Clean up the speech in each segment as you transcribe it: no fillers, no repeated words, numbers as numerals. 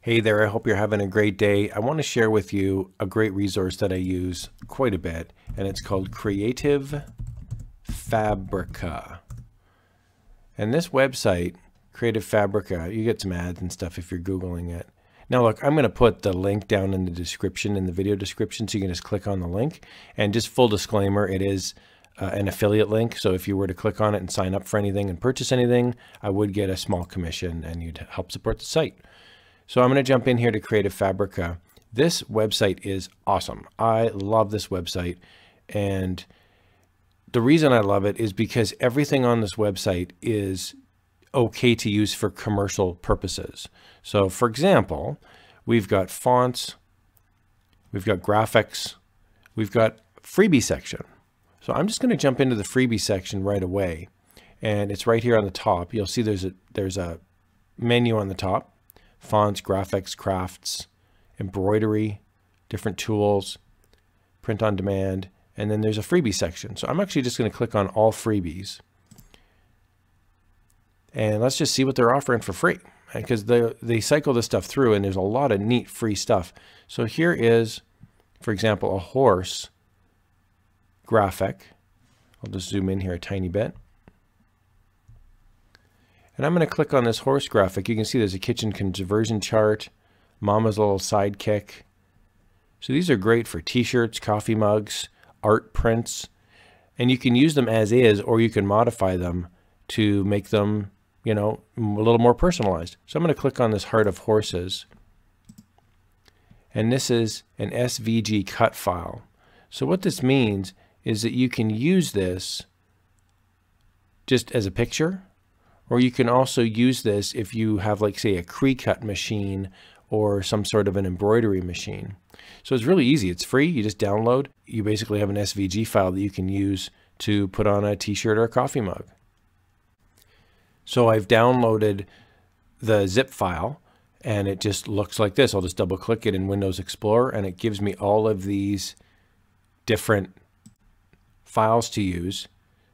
Hey there, I hope you're having a great day. I want to share with you a great resource that I use quite a bit, and it's called Creative Fabrica. And this website, Creative Fabrica, you get some ads and stuff if you're Googling it. Now look, I'm going to put the link down in the description, in the video description, so you can just click on the link. And just full disclaimer, it is an affiliate link. So if you were to click on it and sign up for anything and purchase anything, I would get a small commission and you'd help support the site. So I'm going to jump in here to Creative Fabrica. This website is awesome. I love this website. And the reason I love it is because everything on this website is okay to use for commercial purposes. So for example, we've got fonts, we've got graphics, we've got freebie section. So I'm just going to jump into the freebie section right away. And it's right here on the top. You'll see there's a menu on the top. Fonts, graphics, crafts, embroidery, different tools, print on demand, and then there's a freebie section. So I'm actually just going to click on all freebies. And let's just see what they're offering for free, because they cycle this stuff through and there's a lot of neat free stuff. So here is, for example, a horse graphic. I'll just zoom in here a tiny bit. And I'm going to click on this horse graphic. You can see there's a kitchen conversion chart, Mama's little sidekick. So these are great for t-shirts, coffee mugs, art prints, and you can use them as is, or you can modify them to make them, you know, a little more personalized. So I'm going to click on this Heart of Horses. And this is an SVG cut file. So what this means is that you can use this just as a picture, or you can also use this if you have, like, say, a Cricut machine or some sort of an embroidery machine. So it's really easy. It's free. You just download. You basically have an SVG file that you can use to put on a t-shirt or a coffee mug. So I've downloaded the zip file and it just looks like this. I'll just double click it in Windows Explorer and it gives me all of these different files to use.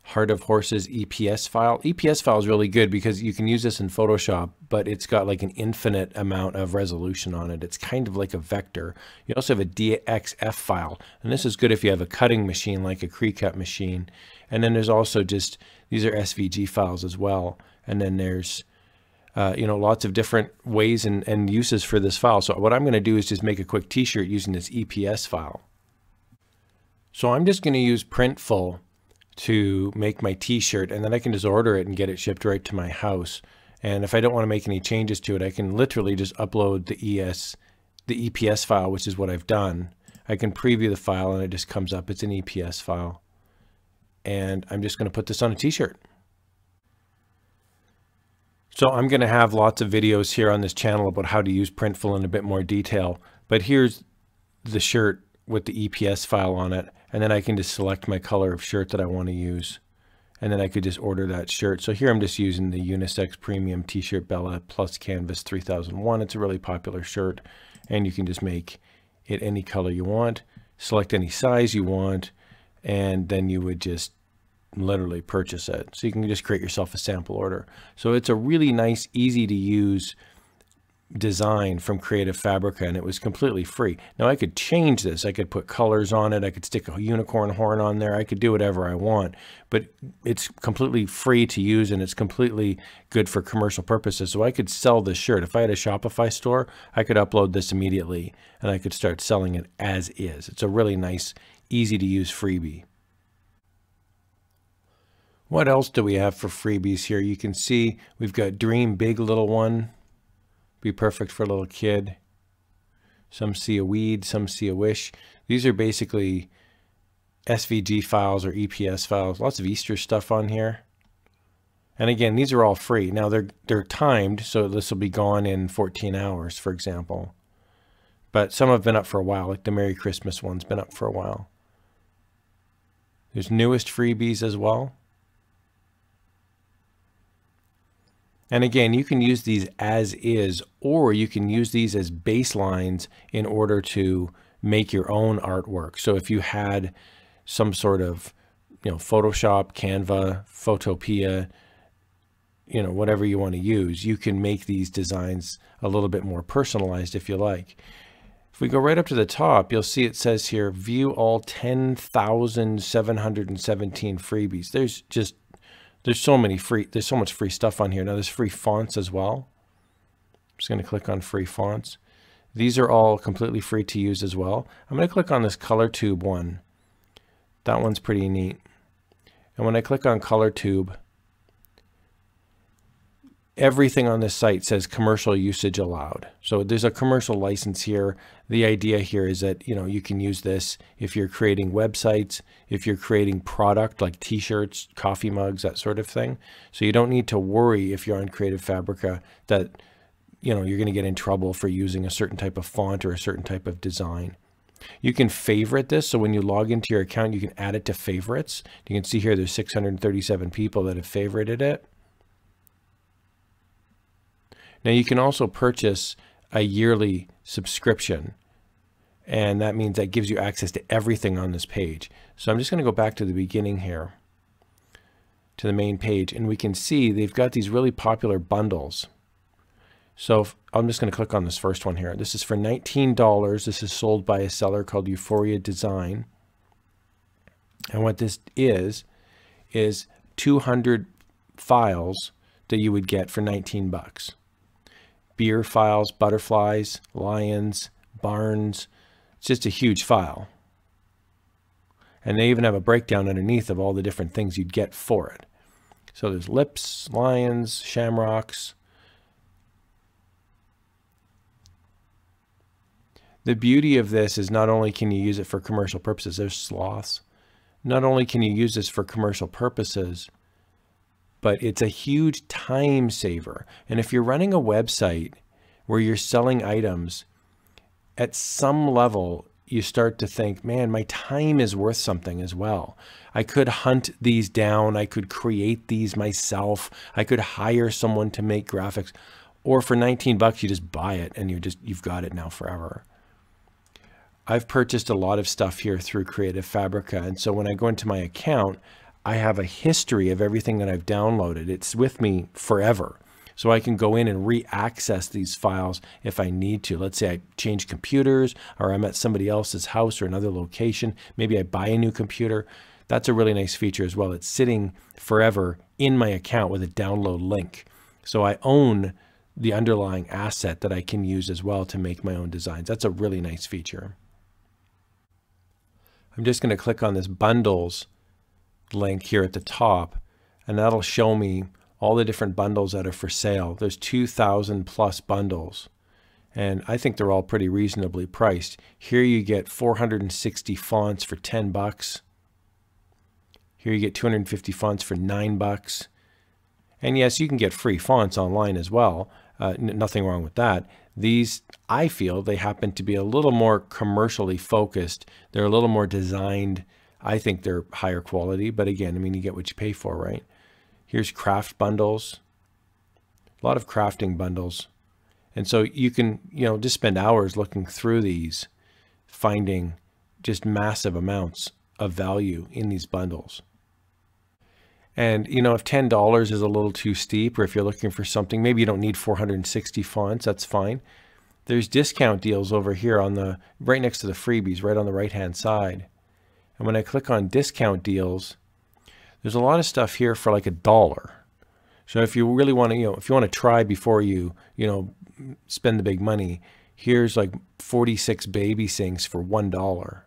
Heart of Horses EPS file. EPS file is really good because you can use this in Photoshop, but it's got like an infinite amount of resolution on it. It's kind of like a vector. You also have a DXF file, and this is good if you have a cutting machine like a Cricut machine. And then there's also just, these are SVG files as well. And then there's you know, lots of different ways and uses for this file. So what I'm going to do is just make a quick t-shirt using this EPS file. So I'm just going to use Printful to make my t-shirt, and then I can just order it and get it shipped right to my house. And if I don't want to make any changes to it, I can literally just upload the EPS file, which is what I've done. I can preview the file and it just comes up. It's an EPS file. And I'm just going to put this on a t-shirt. So I'm going to have lots of videos here on this channel about how to use Printful in a bit more detail. But here's the shirt with the EPS file on it. And then I can just select my color of shirt that I want to use. And then I could just order that shirt. So here I'm just using the Unisex Premium T-shirt Bella Plus Canvas 3001. It's a really popular shirt. And you can just make it any color you want, select any size you want, and then you would just literally purchase it. So you can just create yourself a sample order. So it's a really nice, easy to use design from Creative Fabrica, and it was completely free. Now I could change this. I could put colors on it. I could stick a unicorn horn on there. I could do whatever I want, but it's completely free to use and it's completely good for commercial purposes. So I could sell this shirt. If I had a Shopify store, I could upload this immediately and I could start selling it as is. It's a really nice, easy to use freebie. What else do we have for freebies here? You can see we've got Dream Big Little One. Be perfect for a little kid. Some see a weed, some see a wish. These are basically SVG files or EPS files. Lots of Easter stuff on here. And again, these are all free. Now they're timed, so this will be gone in 14 hours, for example. But some have been up for a while, like the Merry Christmas one's been up for a while. There's newest freebies as well. And again, you can use these as is, or you can use these as baselines in order to make your own artwork. So if you had some sort of, you know, Photoshop, Canva, Photopea, you know, whatever you want to use. You can make these designs a little bit more personalized if you like. If we go right up to the top, you'll see it says here, view all 10,717 freebies. There's so much free stuff on here. Now there's free fonts as well. I'm just going to click on free fonts. These are all completely free to use as well. I'm going to click on this ColorTube one. That one's pretty neat. And when I click on ColorTube, everything on this site says commercial usage allowed. So there's a commercial license here. The idea here is that, you know, you can use this if you're creating websites, if you're creating product like t-shirts, coffee mugs, that sort of thing. So you don't need to worry if you're on Creative Fabrica that, you know, you're going to get in trouble for using a certain type of font or a certain type of design. You can favorite this. So when you log into your account, you can add it to favorites. You can see here there's 637 people that have favorited it. Now you can also purchase a yearly subscription, and that means that gives you access to everything on this page. So I'm just going to go back to the beginning here, to the main page, and we can see they've got these really popular bundles. So I'm just going to click on this first one here. This is for $19. This is sold by a seller called Euphoria Design. And what this is 200 files that you would get for 19 bucks. Beer files, butterflies, lions, barns. It's just a huge file. And they even have a breakdown underneath of all the different things you'd get for it. So there's lips, lions, shamrocks. The beauty of this is not only can you use it for commercial purposes, there's sloths. Not only can you use this for commercial purposes, but it's a huge time saver. And if you're running a website where you're selling items, at some level, you start to think, man, my time is worth something as well. I could hunt these down. I could create these myself. I could hire someone to make graphics. Or for 19 bucks, you just buy it and you've got it now forever. I've purchased a lot of stuff here through Creative Fabrica. And so when I go into my account, I have a history of everything that I've downloaded. It's with me forever. So I can go in and re-access these files if I need to. Let's say I change computers, or I'm at somebody else's house or another location. Maybe I buy a new computer. That's a really nice feature as well. It's sitting forever in my account with a download link. So I own the underlying asset that I can use as well to make my own designs. That's a really nice feature. I'm just going to click on this bundles link here at the top, and that'll show me all the different bundles that are for sale. There's 2,000 plus bundles, and I think they're all pretty reasonably priced. Here you get 460 fonts for 10 bucks. Here you get 250 fonts for 9 bucks. And yes, you can get free fonts online as well. Nothing wrong with that. These, I feel, they happen to be a little more commercially focused. They're a little more designed. I think they're higher quality, but again, I mean, you get what you pay for, right? Here's craft bundles, a lot of crafting bundles. And so you can, you know, just spend hours looking through these, finding just massive amounts of value in these bundles. And, you know, if $10 is a little too steep, or if you're looking for something, maybe you don't need 460 fonts, that's fine. There's discount deals over here on the, right next to the freebies, right on the right-hand side. And when I click on discount deals, there's a lot of stuff here for like $1. So if you really want to, you know, if you want to try before you spend the big money, here's like 46 baby sinks for $1.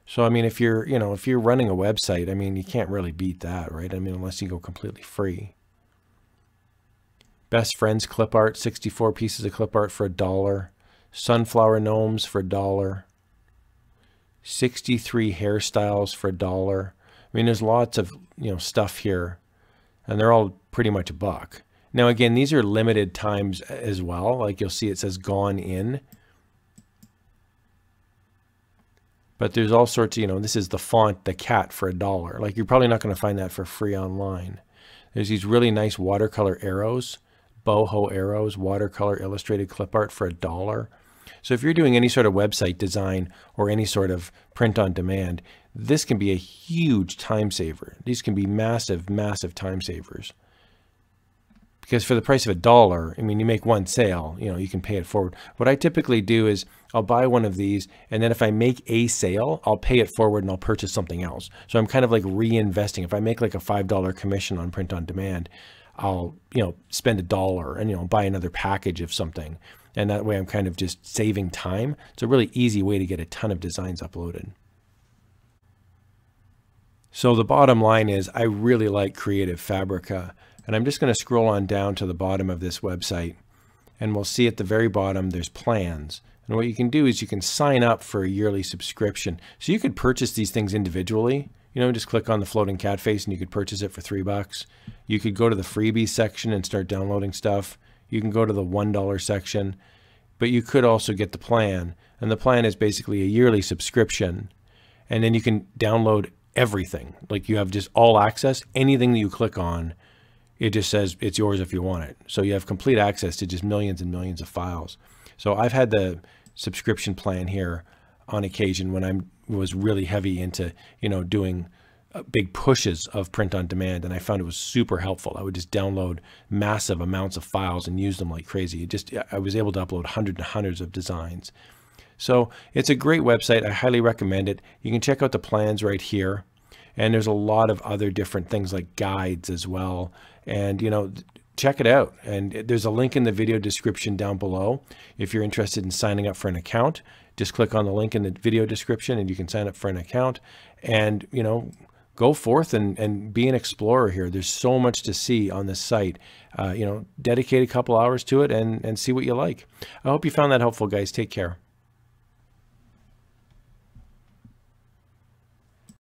So, I mean, if you're running a website, I mean, you can't really beat that, right? I mean, unless you go completely free. Best Friends clip art, 64 pieces of clip art for $1. Sunflower gnomes for $1. 63 hairstyles for $1. I mean, there's lots of, you know, stuff here, and they're all pretty much $1. Now, again, these are limited times as well. Like you'll see it says gone in. But there's all sorts of, you know, this is the font, the cat for $1. Like you're probably not going to find that for free online. There's these really nice watercolor arrows, boho arrows, watercolor illustrated clip art for $1. So if you're doing any sort of website design or any sort of print on demand, this can be a huge time saver. These can be massive, massive time savers. because for the price of $1, I mean, you make one sale, you know, you can pay it forward. What I typically do is I'll buy one of these, and then if I make a sale, I'll pay it forward and I'll purchase something else. So I'm kind of like reinvesting. If I make like a $5 commission on print on demand, I'll, you know, spend $1 and, you know, buy another package of something. And that way I'm kind of just saving time. It's a really easy way to get a ton of designs uploaded. So the bottom line is I really like Creative Fabrica, and I'm just going to scroll on down to the bottom of this website, and we'll see at the very bottom there's plans. And what you can do is you can sign up for a yearly subscription. So you could purchase these things individually, you know, just click on the floating cat face and you could purchase it for $3. You could go to the freebies section and start downloading stuff. You can go to the $1 section, but you could also get the plan. And the plan is basically a yearly subscription. And then you can download everything. Like you have just all access. Anything that you click on, it just says it's yours if you want it. So you have complete access to just millions and millions of files. So I've had the subscription plan here on occasion when I was really heavy into, you know, doing big pushes of print on demand, and I found it was super helpful. I would just download massive amounts of files and use them like crazy. I was able to upload hundreds and hundreds of designs. So it's a great website. I highly recommend it. You can check out the plans right here. And there's a lot of other different things like guides as well. And, you know, check it out. And there's a link in the video description down below. If you're interested in signing up for an account, just click on the link in the video description and you can sign up for an account. And, you know, go forth and be an explorer here. There's so much to see on this site. You know, dedicate a couple hours to it and see what you like. I hope you found that helpful, guys. Take care.